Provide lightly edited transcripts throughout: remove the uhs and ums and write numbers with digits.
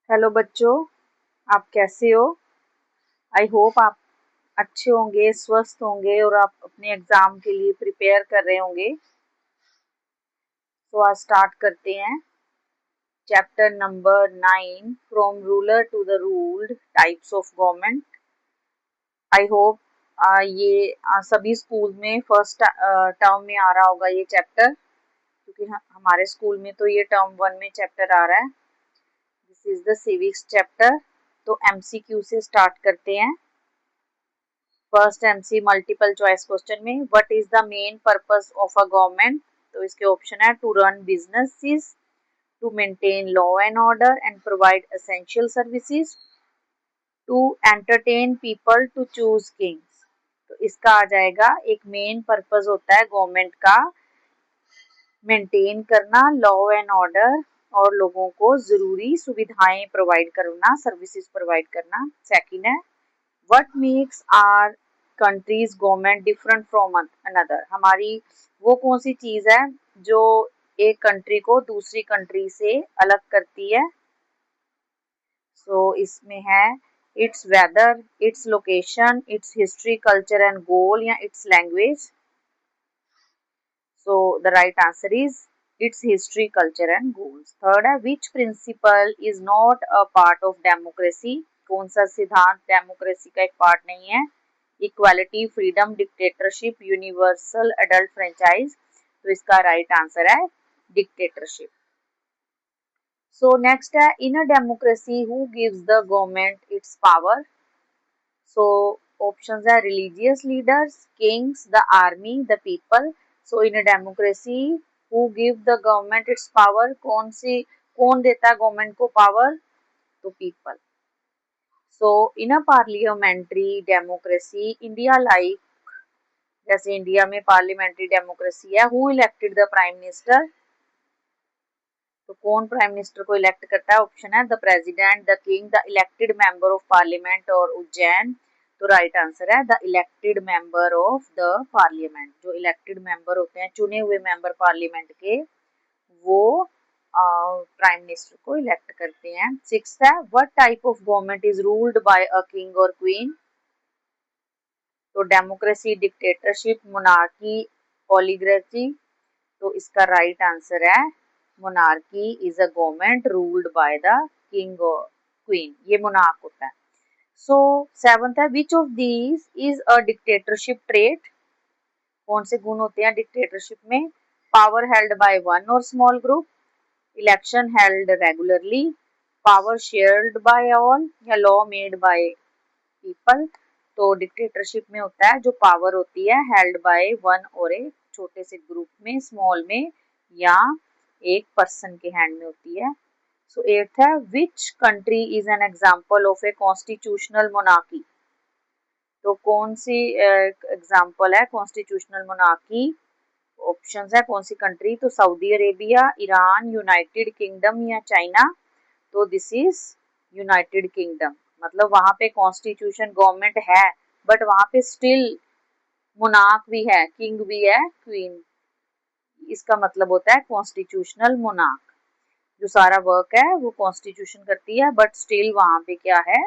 Hello बच्चों, आप कैसे हो? आई होप आप अच्छे होंगे, स्वस्थ होंगे और आप अपने एग्जाम के लिए प्रिपेयर कर रहे होंगे। तो आज स्टार्ट करते हैं। Chapter number 9, from ruler to the ruled, types of government. I hope ये सभी स्कूल में फर्स्ट टर्म में आ रहा होगा ये चैप्टर, क्योंकि हमारे स्कूल में तो ये टर्म 1 में चैप्टर आ रहा है। This is the civics chapter. तो एमसीक्यू से स्टार्ट करते हैं। First MC multiple choice question में what is the main purpose of a government. तो इसके ऑप्शन है to run businesses, to maintain law and order and provide essential services, to entertain people, to choose kings. तो इसका आ जाएगा, एक main purpose होता है गवर्नमेंट का मेंटेन करना लॉ एंड ऑर्डर और लोगों को जरूरी सुविधाएं प्रोवाइड करना, सर्विसेज प्रोवाइड करना। सेकंड है what makes are countries government different from another. हमारी वो कौन सी चीज है जो एक कंट्री को दूसरी कंट्री से अलग करती है। इसमें है its weather, its location, its history, culture and goal, या its language. The right answer is its history, culture and goals. Third है which principle is not a part of democracy. कौन सा सिद्धांत डेमोक्रेसी का एक पार्ट नहीं है। Equality, freedom, dictatorship, universal adult franchise. तो इसका राइट आंसर है डिक्टेटरशिप। सो नेक्स्ट है in a democracy who gives the government its power. So options है religious leaders, Kings, the army, the people. So in a democracy who give the government its power, कौन देता है government को power? तो people. So in a parliamentary democracy India like, जैसे India में parliamentary democracy है, who elected the prime minister. तो कौन प्राइम मिनिस्टर को इलेक्ट करता है? ऑप्शन है the president, the king, the elected member of parliament और उज्जैन। तो राइट आंसर है the elected member of the parliament. जो इलेक्टेड मेंबर होते हैं, चुने हुए मेंबर पार्लियामेंट के, वो प्राइम मिनिस्टर को इलेक्ट करते हैं। सिक्स है what type of government is ruled by a king और क्वीन। तो डेमोक्रेसी, डिक्टेटरशिप, मोनार्की, ओलिगार्ची। तो इसका राइट आंसर है monarchy is a government ruled by the king और क्वीन। ये मोनार्क होता है। सो सेवंथ है which of these is a dictatorship trait. कौन से गुण होते हैं डिक्टेटरशिप में? पावर हेल्ड बाय वन और small group, election held regularly, power shared by all, या लॉ मेड बाय पीपल। तो डिक्टेटरशिप में होता है जो पावर होती है हेल्ड बाय वन और एक छोटे से ग्रुप में, स्मॉल में, या एक पर्सन के हैंड में होती है। सो एट्थ है which country is an example of a constitutional monarchy. तो कौन सी एग्जांपल है कॉन्स्टिट्यूशनल मोनार्की? ऑप्शंस है कौन सी कंट्री। तो Saudi Arabia, Iran, United kingdom, या चाइना। तो दिस इज यूनाइटेड किंगडम। मतलब वहां पे कॉन्स्टिट्यूशन गवर्नमेंट है, बट वहां पे स्टिल मोनार्क भी है, किंग भी है, क्वीन। इसका मतलब होता है कॉन्स्टिट्यूशनल मोनार्क। जो सारा वर्क है वो कॉन्स्टिट्यूशन करती है, बट स्टिल वहां पे क्या है?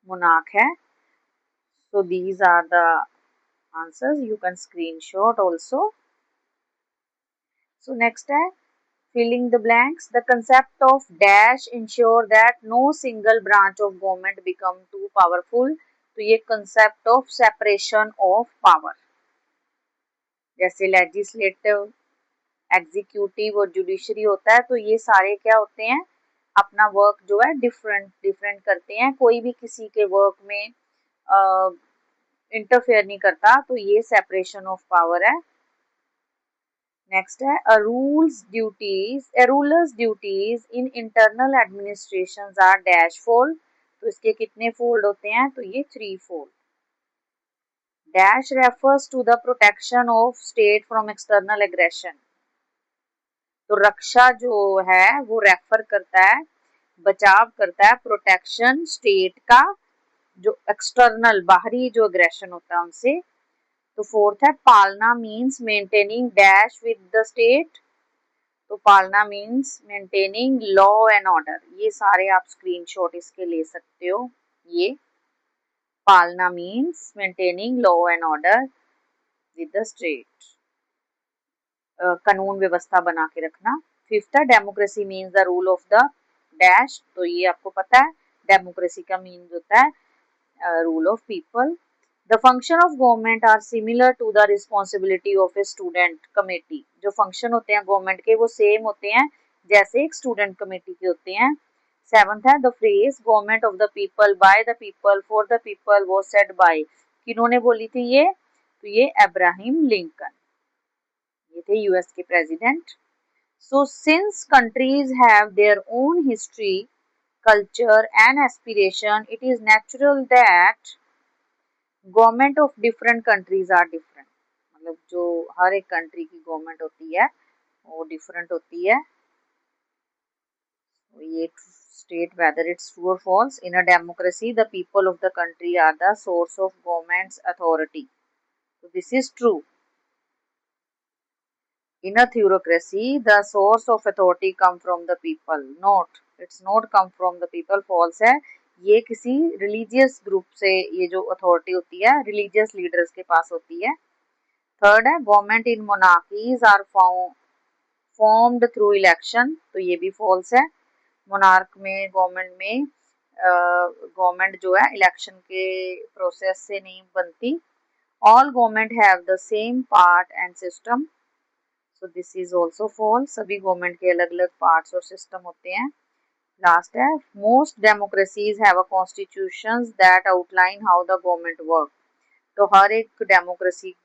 मोनार्क है। So these are the answers, you can screenshot also. So next है filling the blanks. The concept of dash ensure that no single branch of government become too powerful. तो ये concept of separation of power, जैसे legislative, executive और judiciary होता है, तो ये सारे क्या होते हैं? अपना वर्क जो है डिफरेंट डिफरेंट करते हैं, कोई भी किसी के वर्क में इंटरफेयर नहीं करता। तो ये सेपरेशन ऑफ पावर है। नेक्स्ट है a ruler's duties in internal administrations are dash fold। तो इसके कितने फोल्ड होते हैं? तो ये 3 fold. Dash refers to the protection of state from external aggression. तो रक्षा जो है वो रेफर करता है, बचाव करता है, प्रोटेक्शन स्टेट का जो एक्सटर्नल बाहरी जो एग्रेशन होता है उनसे। तो फोर्थ है पालना means maintaining dash with the state. तो पालना means maintaining law and order. ये सारे आप स्क्रीनशॉट इसके ले सकते हो। ये पालना means maintaining law and order with the state, कानून व्यवस्था बना के रखना। फिफ्थ है democracy means the rule of the dash. तो ये आपको पता है डेमोक्रेसी का मीन्स होता है rule of people. The function of government are similar to the responsibility of a student committee. जो फंक्शन होते हैं गवर्नमेंट के वो सेम होते हैं जैसे एक स्टूडेंट कमेटी के होते हैं। सेवंथ है the phrase government of the people by the people for the people वो सेड बाय। किन्होंने बोली थी ये? तो ये अब्राहम लिंकन, ये थे यूएस के president. So since countries have their own history culture and aspiration it is natural that government of different countries are different. मतलब जो हर एक कंट्री की गवर्नमेंट होती है वो डिफरेंट होती है। ये state whether it's true or false. In a democracy the people of the country are the source of government's authority. So this is true. In a theocracy the source of authority come from the people. Not, it's not come from the people. False है, ये किसी religious group से ये जो authority होती है religious leaders के पास होती है। थर्ड है government in monarchies are formed through election. तो ये भी फॉल्स है, मोनार्क में गवर्नमेंट जो है इलेक्शन के प्रोसेस से नहीं बनती। All government have the same part and system. So this is also false, सभी गवर्नमेंट के अलग अलग पार्ट्स और सिस्टम होते हैं। लास्ट है most democracies have a constitution that outline how the government work. तो हर एक डेमोक्रेसी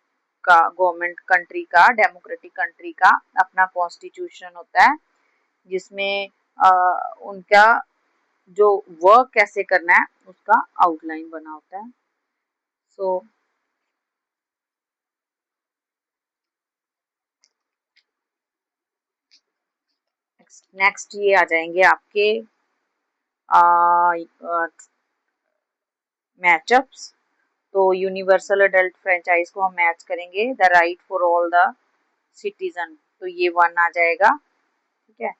का गवर्नमेंट कंट्री का डेमोक्रेटिक कंट्री का अपना कॉन्स्टिट्यूशन होता है जिसमें उनका जो वर्क कैसे करना है उसका आउटलाइन बना होता है। सो नेक्स्ट ये आ जाएंगे आपके मैचअप्स। तो यूनिवर्सल अडल्ट फ्रेंचाइज को हम मैच करेंगे the right for all the citizen. तो ये 1 आ जाएगा, ठीक है।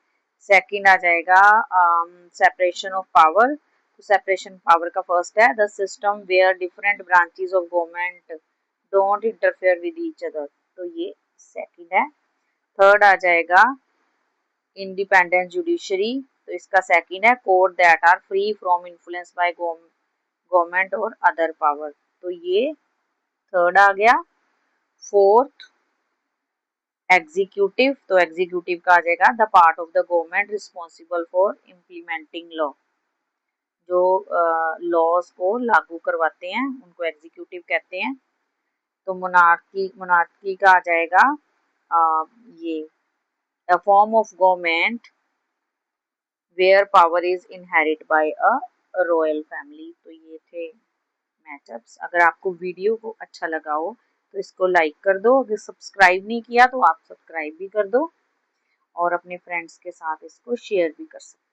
सेकंड आ जाएगा सेपरेशन ऑफ पावर। तो सेपरेशन पावर का फर्स्ट है the system where different branches of government don't interfere with each other. तो ये सेकंड है। थर्ड आ जाएगा इंडिपेंडेंट जुडिशरी। तो इसका सेकंड है court that are free from influence by government और अदर पावर। तो ये थर्ड आ गया। Fourth executive. तो एग्जीक्यूटिव का आ जाएगा the part of the government responsible for implementing law. जो लॉज को लागू करवाते हैं उनको एग्जीक्यूटिव कहते हैं। तो मोनार्की का आ जाएगा ये a form of government where power is inherited by a royal family। तो ये थे मैचअप्स। अगर आपको वीडियो को अच्छा लगा हो तो इसको लाइक कर दो, अगर सब्सक्राइब नहीं किया तो आप सब्सक्राइब भी कर दो और अपने फ्रेंड्स के साथ इसको शेयर भी कर सकते हो।